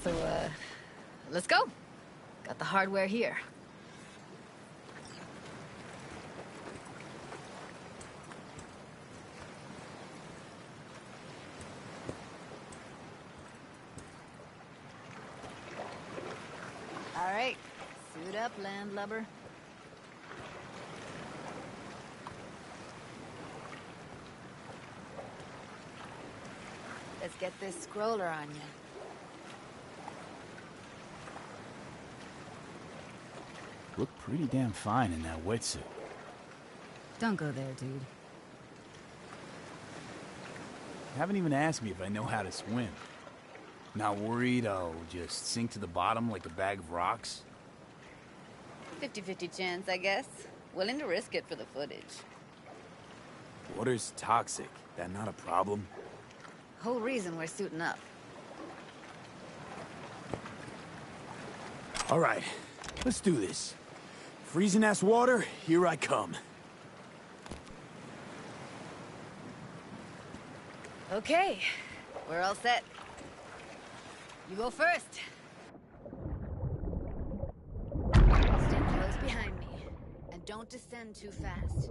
So, let's go. Got the hardware here. All right, suit up, landlubber. Let's get this scroller on you. Look pretty damn fine in that wetsuit. Don't go there, dude. Haven't even asked me if I know how to swim. Not worried I'll just sink to the bottom like a bag of rocks? 50-50 chance, I guess. Willing to risk it for the footage. Water's toxic. That not a problem? Whole reason we're suiting up. All right, let's do this. Freezing-ass water, here I come. Okay, we're all set. You go first. Stand close behind me, and don't descend too fast.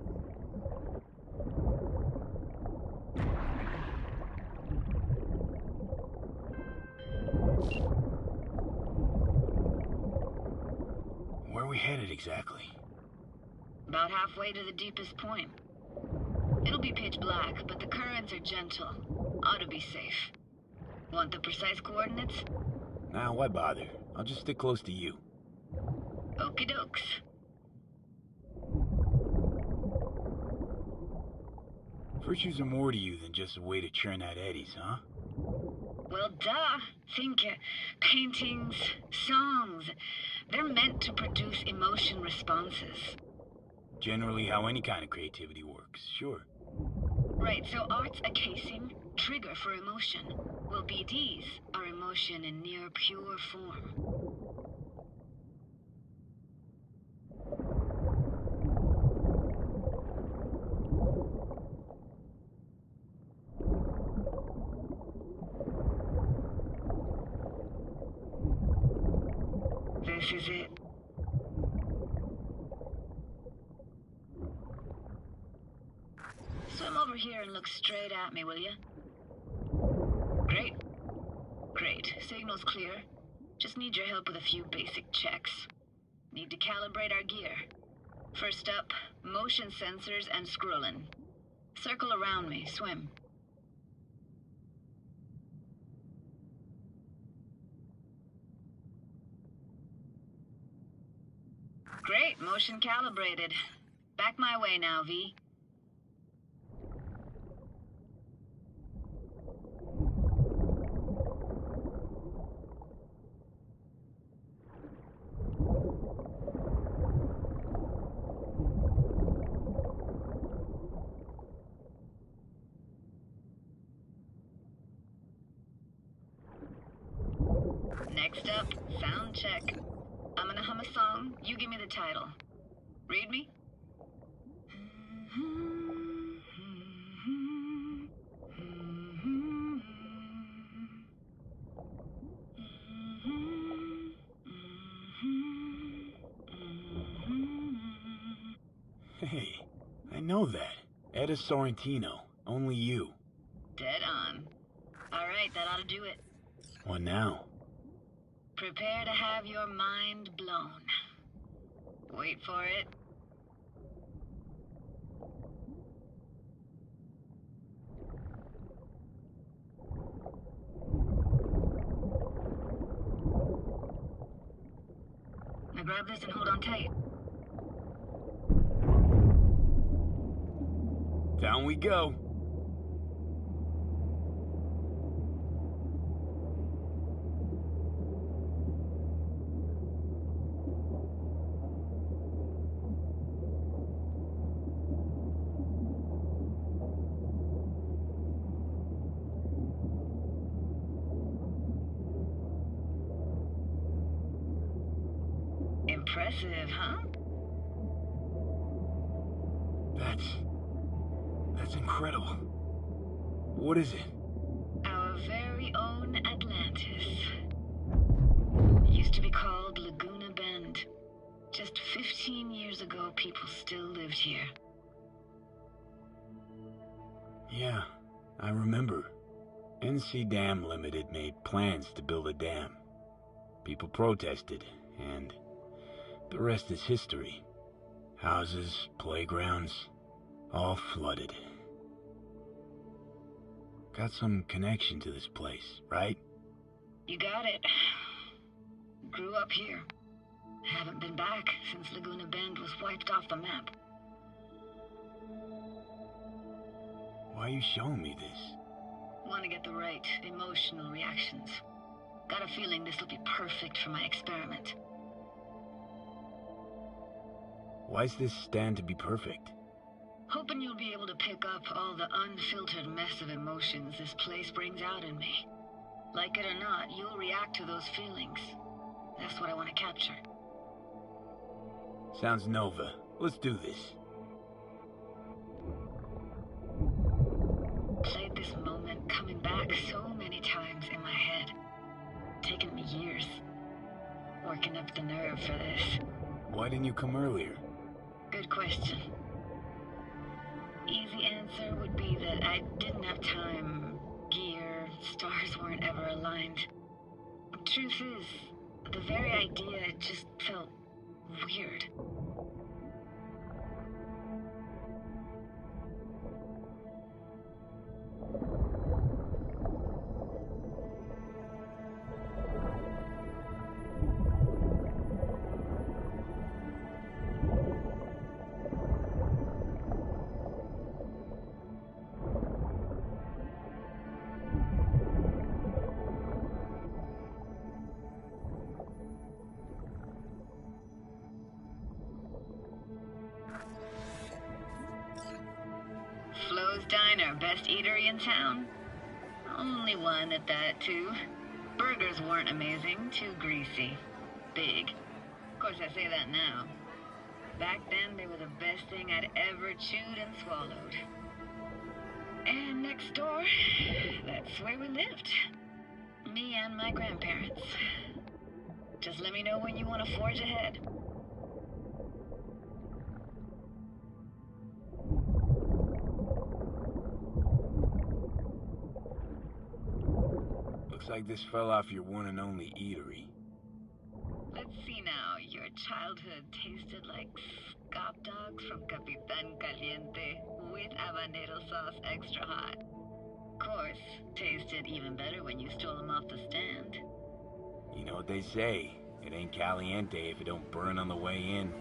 Where are we headed exactly? About halfway to the deepest point. It'll be pitch black, but the currents are gentle. Ought to be safe. Want the precise coordinates? Nah, why bother? I'll just stick close to you. Okie dokes. Virtues are more to you than just a way to churn out eddies, huh? Well, duh. Think paintings, songs. They're meant to produce emotion responses. Generally how any kind of creativity works, sure. Right, so art's a casing, trigger for emotion. Well, BDs are emotion in near pure form. This is it. Swim over here and look straight at me, will you? Great. Great. Signal's clear. Just need your help with a few basic checks. Need to calibrate our gear. First up, motion sensors and scrolling. Circle around me. Swim. Great. Motion calibrated. Back my way now, V. Next up, sound check. I'm gonna hum a song, you give me the title. Read me? Hey, I know that. Etta Sorrentino, only you. Dead on. Alright, that ought to do it. What now? Prepare to have your mind blown. Wait for it. Now grab this and hold on tight. Down we go. Impressive, huh? That's incredible. What is it? Our very own Atlantis. ago, people still lived here. Yeah, I remember. NC Dam Limited made plans to build a dam. People protested, and the rest is history. Houses, playgrounds, all flooded. Got some connection to this place, right? You got it. Grew up here. Haven't been back since Laguna Bend was wiped off the map. Why are you showing me this? Want to get the right emotional reactions. Got a feeling this will be perfect for my experiment. Why's this stand to be perfect? Hoping you'll be able to pick up all the unfiltered mess of emotions this place brings out in me. Like it or not, you'll react to those feelings. That's what I want to capture. Sounds Nova. Let's do this. Played this moment coming back so many times in my head. Taken me years. Working up the nerve for this. Why didn't you come earlier? Good question. Easy answer would be that I didn't have time. Gear, stars weren't ever aligned. Truth is, the very idea just felt weird. Flo's Diner, best eatery in town? Only one at that, too. Burgers weren't amazing, too greasy. Big. Of course, I say that now. Back then, they were the best thing I'd ever chewed and swallowed. And next door, that's where we lived. Me and my grandparents. Just let me know when you want to forge ahead. Looks like this fell off your one and only eatery. Let's see now. Your childhood tasted like scop dogs from Capitan Caliente with habanero sauce extra hot. Of course, tasted even better when you stole them off the stand. You know what they say, it ain't caliente if it don't burn on the way in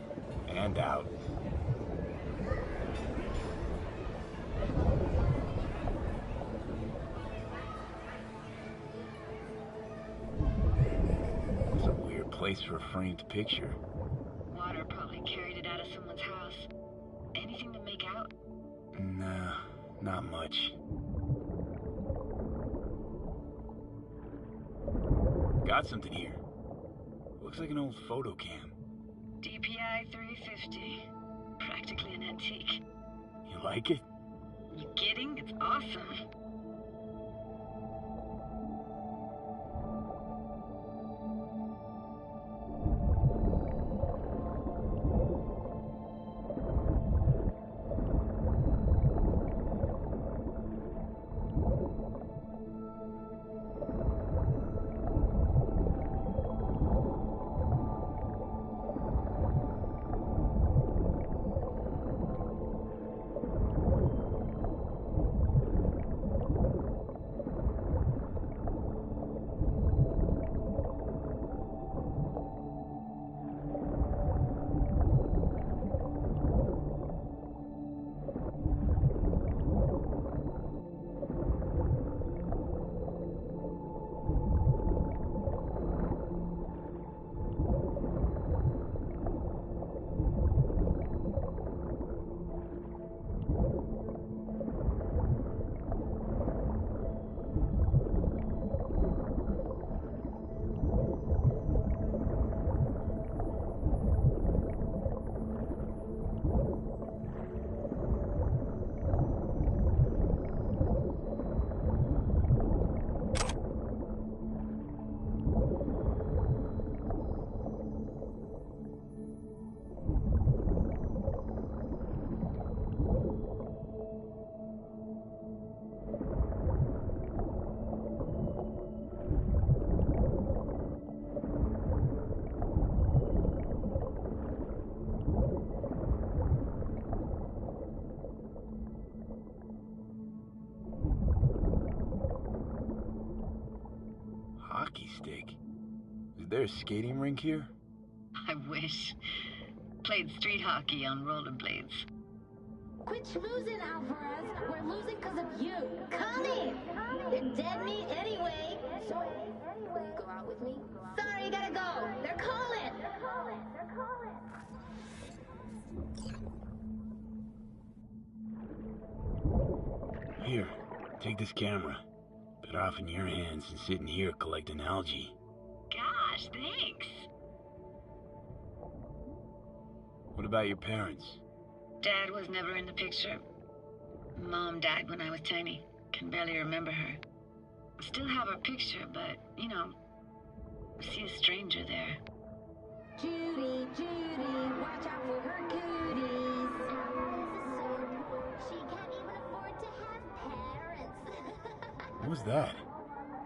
and out. It's a weird place for a framed picture. Water probably carried it out of someone's house. Anything to make out? Nah, not much. Got something here. Looks like an old photo cam. DPI 350. Practically an antique. You like it? You kidding? It's awesome. hockey stick. Is there a skating rink here? I wish. Played street hockey on rollerblades. Quit schmoozing, Alvarez. We're losing because of you. Come in. They're dead meat anyway. So, will you go out with me? Sorry, gotta go. They're calling. Here, take this camera. Better off in your hands than sitting here collecting algae. Gosh, thanks. What about your parents? Dad was never in the picture. Mom died when I was tiny. Can barely remember her. Still have her picture, but, you know, I see a stranger there. Judy, watch out for her cooties. She can't even afford to have parents. What was that?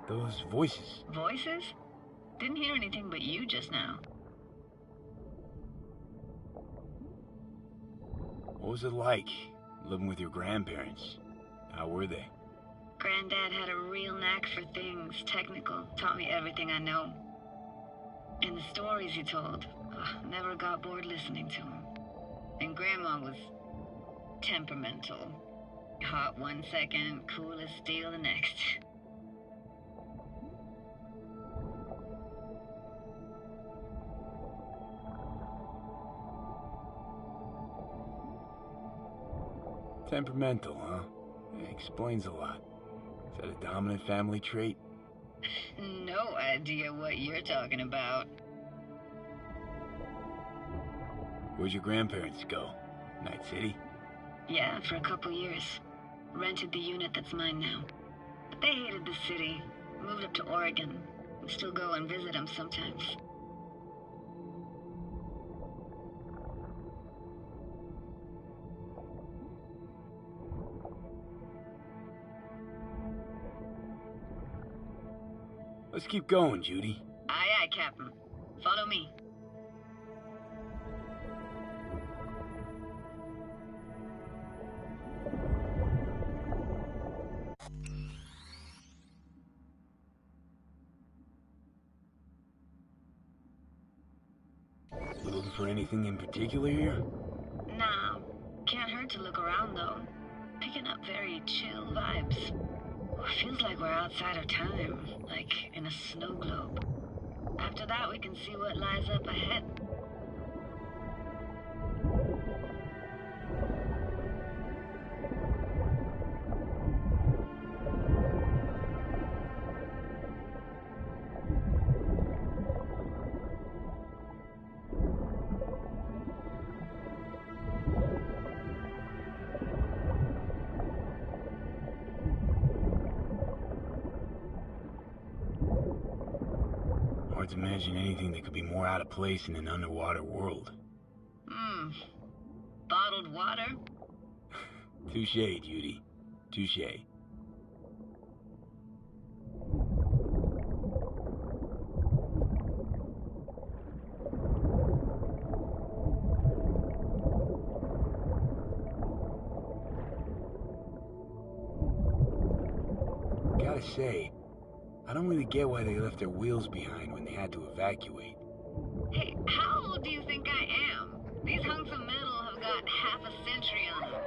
Those voices. Voices? Didn't hear anything but you just now. What was it like, living with your grandparents? How were they? Granddad had a real knack for things technical, taught me everything I know. And the stories he told, never got bored listening to him. And Grandma was temperamental. Hot one second, cool as steel the next. Temperamental, huh? Yeah, explains a lot. Is that a dominant family trait? No idea what you're talking about. Where'd your grandparents go? Night City? Yeah, for a couple years. Rented the unit that's mine now. But they hated the city. Moved up to Oregon. We still go and visit them sometimes. Let's keep going, Judy. Aye, aye, Captain. Follow me. You looking for anything in particular here? Nah, can't hurt to look around though. Picking up very chill vibes. Feels like we're outside of time, like in a snow globe. After that, we can see what lies up ahead. Hard to imagine anything that could be more out of place in an underwater world. Bottled water? Touche, Judy. Touche. Gotta say, I don't really get why they left their wheels behind when they had to evacuate. Hey, how old do you think I am? These hunks of metal have got half a century on them.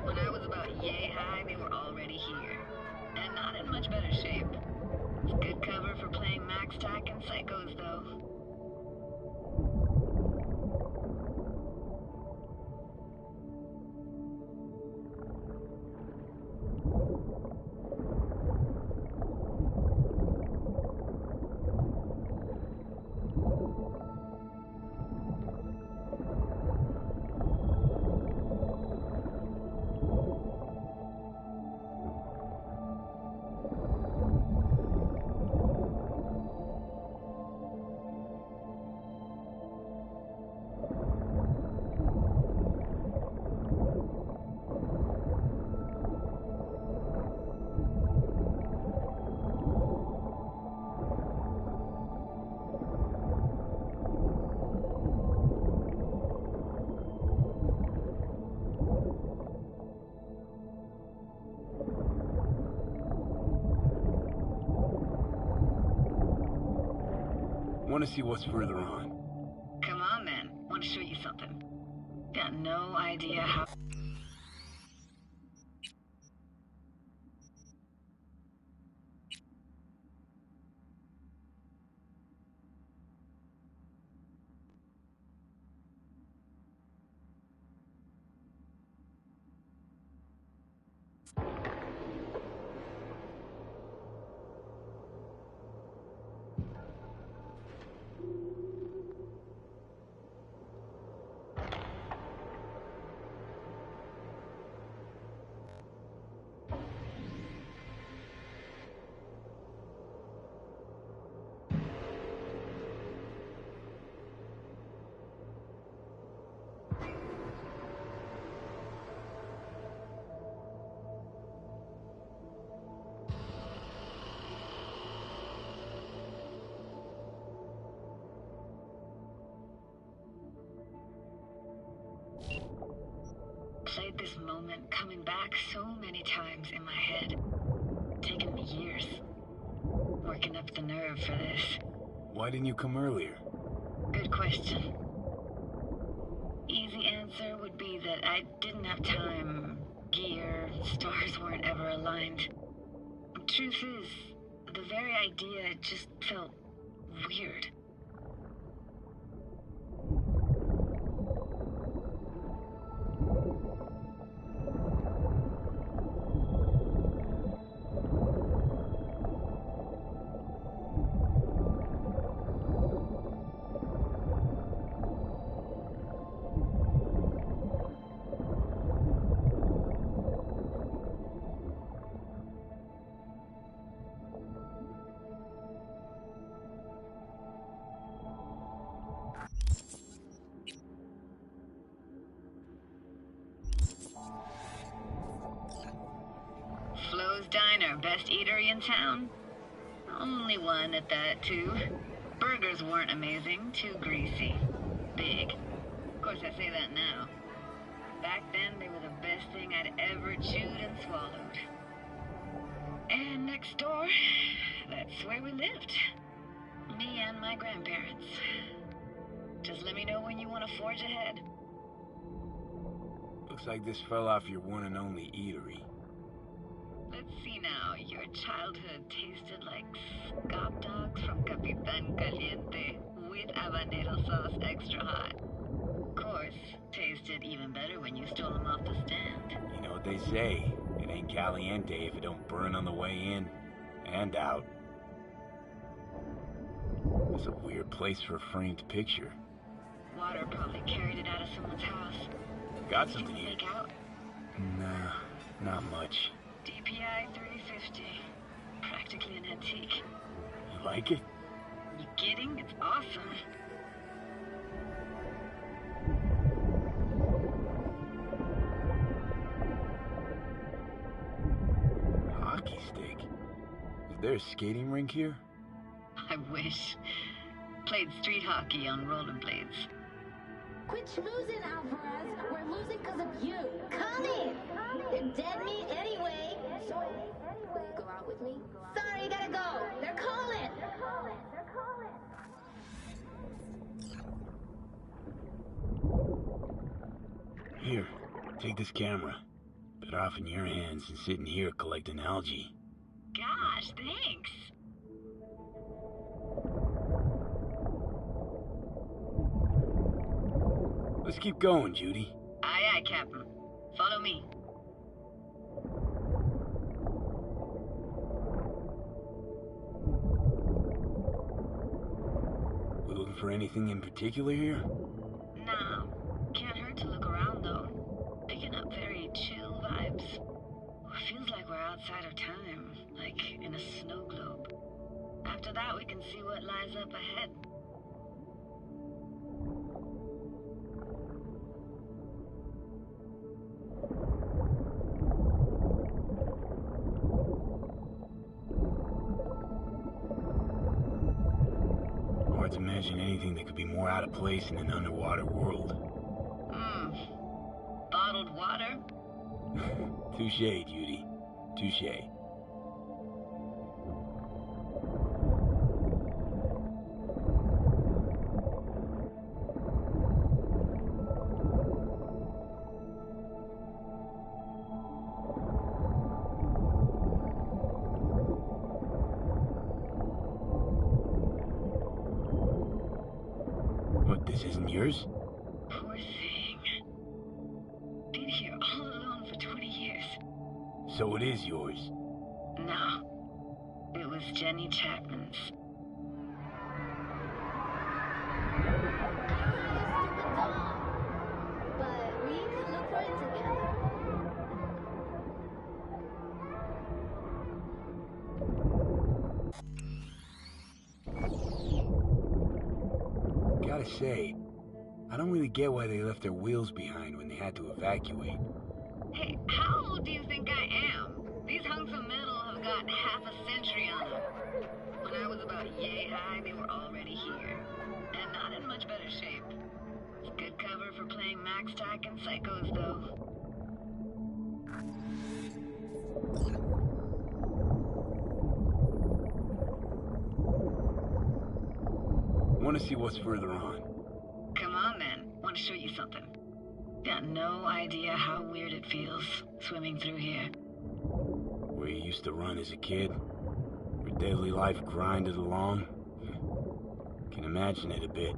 When I was about yay high, they were already here. And not in much better shape. It's good cover for playing Max Tack and Psychos, though. want to see what's further on. Come on, then. Want to show you something. Got no idea how... Played this moment coming back so many times in my head. Taken me years. Working up the nerve for this. Why didn't you come earlier? Good question. Easy answer would be that I didn't have time. Gear, stars weren't ever aligned. Truth is, the very idea just felt weird. Flo's Diner, best eatery in town? Only one at that, too. Burgers weren't amazing, too greasy. Big. Of course, I say that now. Back then, they were the best thing I'd ever chewed and swallowed. And next door, that's where we lived. Me and my grandparents. Just let me know when you want to forge ahead. Looks like this fell off your one and only eatery. Let's see now. Your childhood tasted like scop dogs from Capitan Caliente with habanero sauce extra hot. Of course, tasted even better when you stole them off the stand. You know what they say, it ain't caliente if it don't burn on the way in and out. It's a weird place for a framed picture. Water probably carried it out of someone's house. Got Did something you here. make out? Nah, not much. DPI 350. Practically an antique. You like it? You kidding? It's awesome. Hockey stick? Is there a skating rink here? I wish. Played street hockey on rollerblades. Quit schmoozing, Alvarez. We're losing because of you. Come in. They're dead meat anyway. So, will you go out with me? Sorry, you gotta go. They're calling. Here, take this camera. Better off in your hands than sitting here collecting algae. Gosh, thanks. Let's keep going, Judy. Aye, aye, Captain. Follow me. We looking for anything in particular here? Nah, can't hurt to look around though. Picking up very chill vibes. Feels like we're outside of time, like in a snow globe. After that, we can see what lies up ahead. Hard to imagine anything that could be more out of place in an underwater world. Bottled water? Touché, Judy. Touché. This isn't yours? Poor thing. Been here all alone for 20 years. So it is yours. No. It was Jenny Chapman's. But we could look for it together. Gotta say, I don't really get why they left their wheels behind when they had to evacuate. Hey, how old do you think I am? These hunks of metal have got half a century on them. When I was about yay high, they were already here. And not in much better shape. It's good cover for playing Max Tack and Psychos, though. Want to see what's further on? Come on, then. Want to show you something. Got no idea how weird it feels, swimming through here. Where you used to run as a kid? Where daily life grinded along? Can imagine it a bit.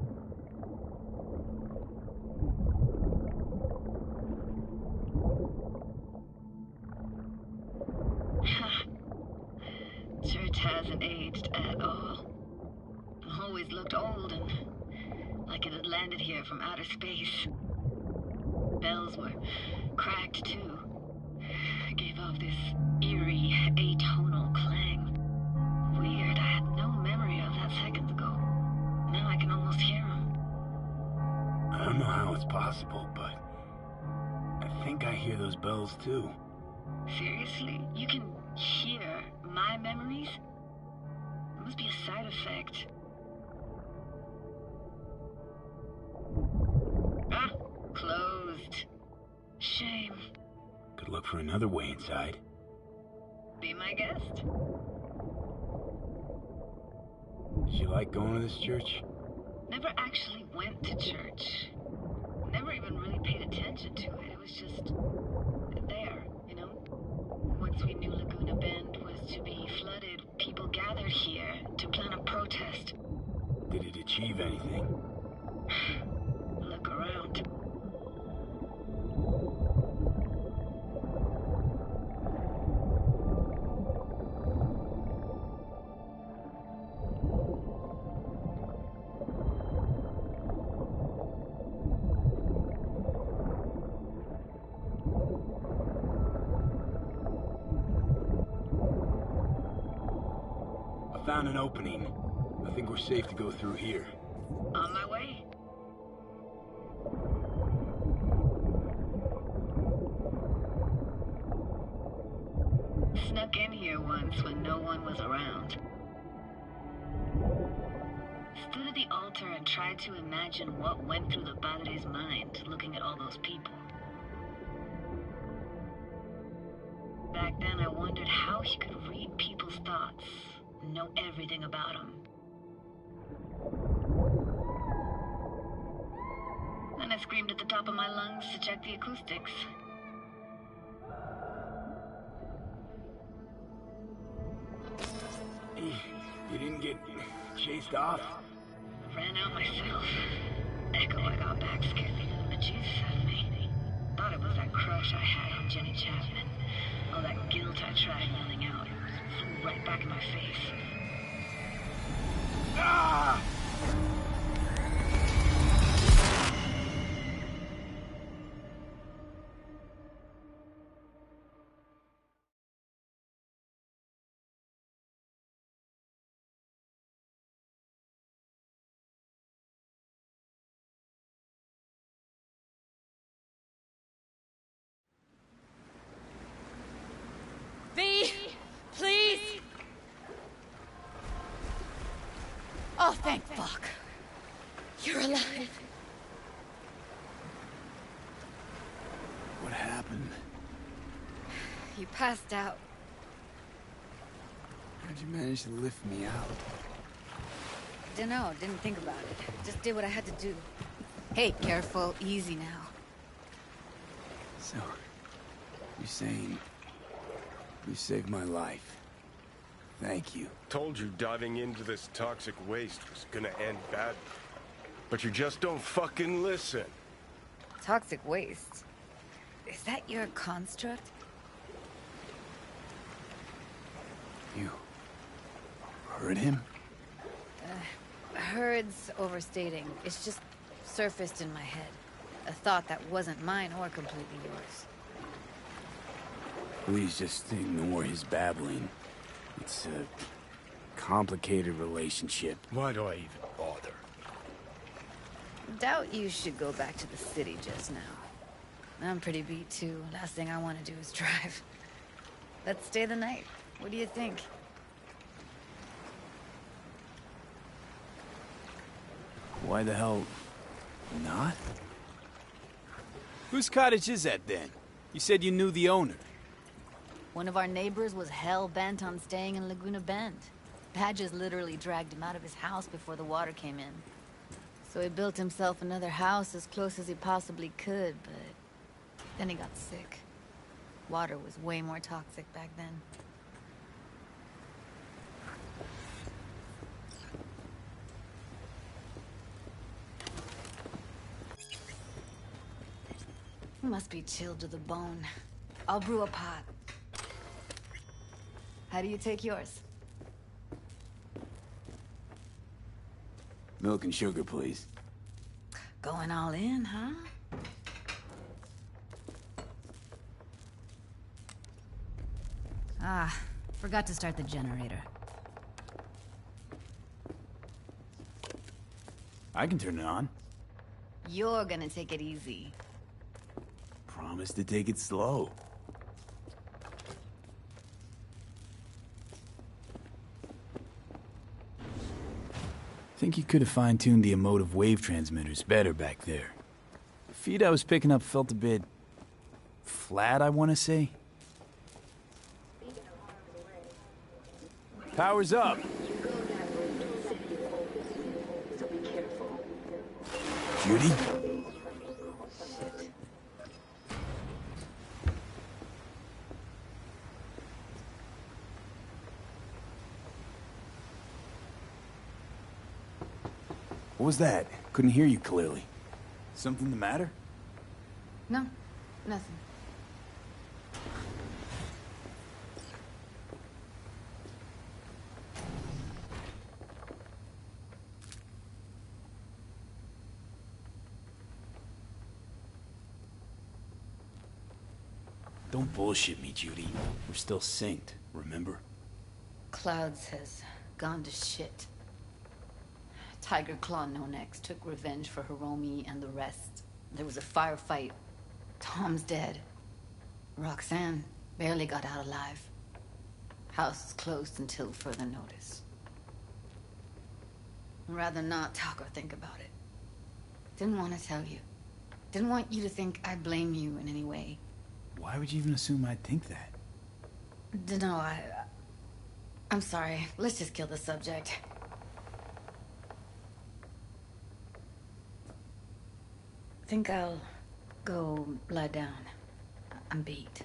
Church hasn't aged at all. Always looked old and like it had landed here from outer space. Bells were cracked too. Gave off this eerie, atonal clang. Weird, I had no memory of that seconds ago. Now I can almost hear them. I don't know how it's possible, but I think I hear those bells too. Seriously? You can hear my memories? It must be a side effect. Ah, closed. Shame. Could look for another way inside. Be my guest. Did you like going to this church? Never actually went to church. Never even really paid attention to it. It was just there, you know? Once we knew Laguna Bend was to be flooded, people gathered here to plan a protest. Did it achieve anything? Look around. I found an opening. I think we're safe to go through here. On my way. Snuck in here once when no one was around. Stood at the altar and tried to imagine what went through the padre's mind looking at all those people. Back then I wondered how he could read people's thoughts, know everything about them. Then I screamed at the top of my lungs to check the acoustics. You didn't get chased off? Ran out myself. Echo I got back scared me to the bejesus out of me. Thought it was that crush I had on Jenny Chapman. All that guilt I tried yelling out. It flew right back in my face. Ah! V, please. Oh, thank fuck. You're alive. What happened? You passed out. How'd you manage to lift me out? Dunno, didn't think about it. Just did what I had to do. Hey, careful, easy now. So, you're saying you saved my life. Thank you. Told you diving into this toxic waste was gonna end badly. but you just don't fucking listen. Toxic waste. Is that your construct? You heard him? Heard's overstating. It's just surfaced in my head. A thought that wasn't mine or completely yours. Please just ignore his babbling. It's a complicated relationship. Why do I even bother? Doubt you should go back to the city just now. I'm pretty beat too. Last thing I want to do is drive. Let's stay the night. What do you think? Why the hell not? Whose cottage is that then? You said you knew the owner. One of our neighbors was hell-bent on staying in Laguna Bend. Badges literally dragged him out of his house before the water came in. So he built himself another house as close as he possibly could, but then he got sick. Water was way more toxic back then. Must be chilled to the bone. I'll brew a pot. How do you take yours? Milk and sugar, please. Going all in, huh? Ah, forgot to start the generator. I can turn it on. You're gonna take it easy. Promise to take it slow. Think you could have fine-tuned the emotive wave transmitters better back there. The feed I was picking up felt a bit flat, I want to say. Power's up. Judy? What was that? Couldn't hear you clearly. Something the matter? No, nothing. Don't bullshit me, Judy. We're still synced, remember? Clouds has gone to shit. Tiger Claw No Next took revenge for Hiromi and the rest. There was a firefight. Tom's dead. Roxanne barely got out alive. House is closed until further notice. I'd rather not talk or think about it. Didn't want to tell you. Didn't want you to think I blame you in any way. Why would you even assume I'd think that? No, I'm sorry. Let's just kill the subject. Think I'll go lie down. I'm beat.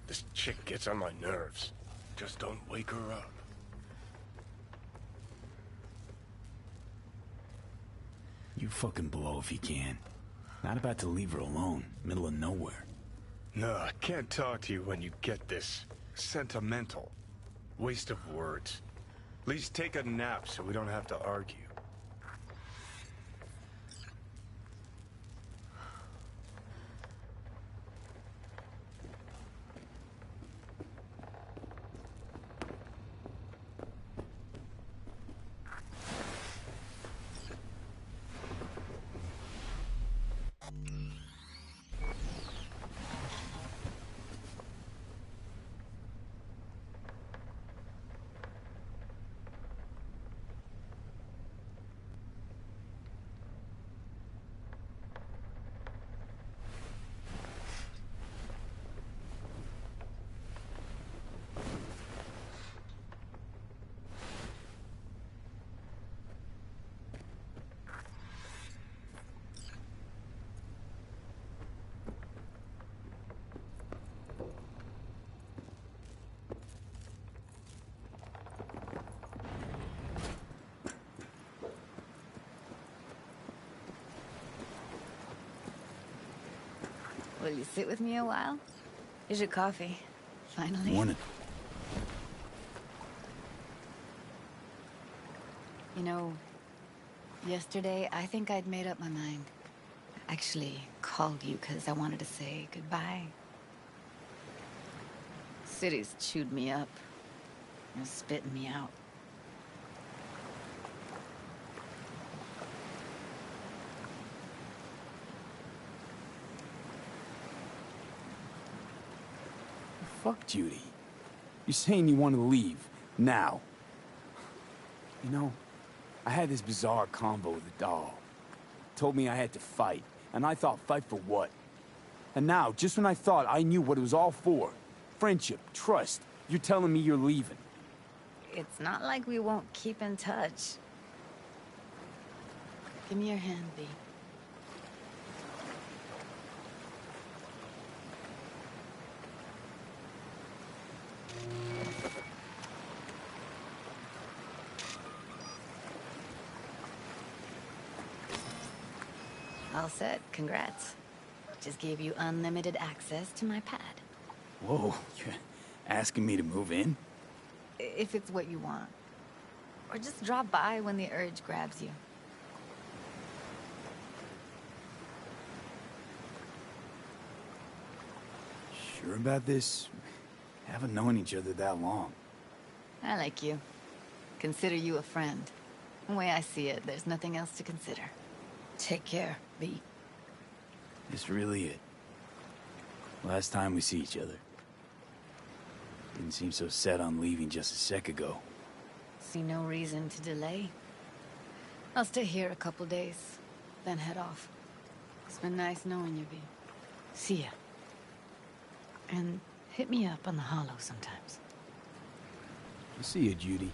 This chick gets on my nerves. Just don't wake her up. You fucking blow if you can. Not about to leave her alone, middle of nowhere. No, I can't talk to you when you get this sentimental. Waste of words. At least take a nap so we don't have to argue. Will you sit with me a while? Here's your coffee. Finally. Morning. You know, yesterday I think I'd made up my mind. I actually called you because I wanted to say goodbye. City's chewed me up. It's spitting me out. Fuck Judy. You're saying you want to leave, now. You know, I had this bizarre combo with the doll. Told me I had to fight, and I thought, fight for what? And now, just when I thought I knew what it was all for, friendship, trust, you're telling me you're leaving. It's not like we won't keep in touch. Give me your hand, V. All set. Congrats. Just gave you unlimited access to my pad. Whoa, you're asking me to move in? If it's what you want. Or just drop by when the urge grabs you. Sure about this? Haven't known each other that long. I like you. Consider you a friend. The way I see it, there's nothing else to consider. Take care, V. This really it. Last time we see each other. Didn't seem so set on leaving just a sec ago. See no reason to delay. I'll stay here a couple days, then head off. It's been nice knowing you, V. See ya. And hit me up on the holo sometimes. I'll see you, Judy.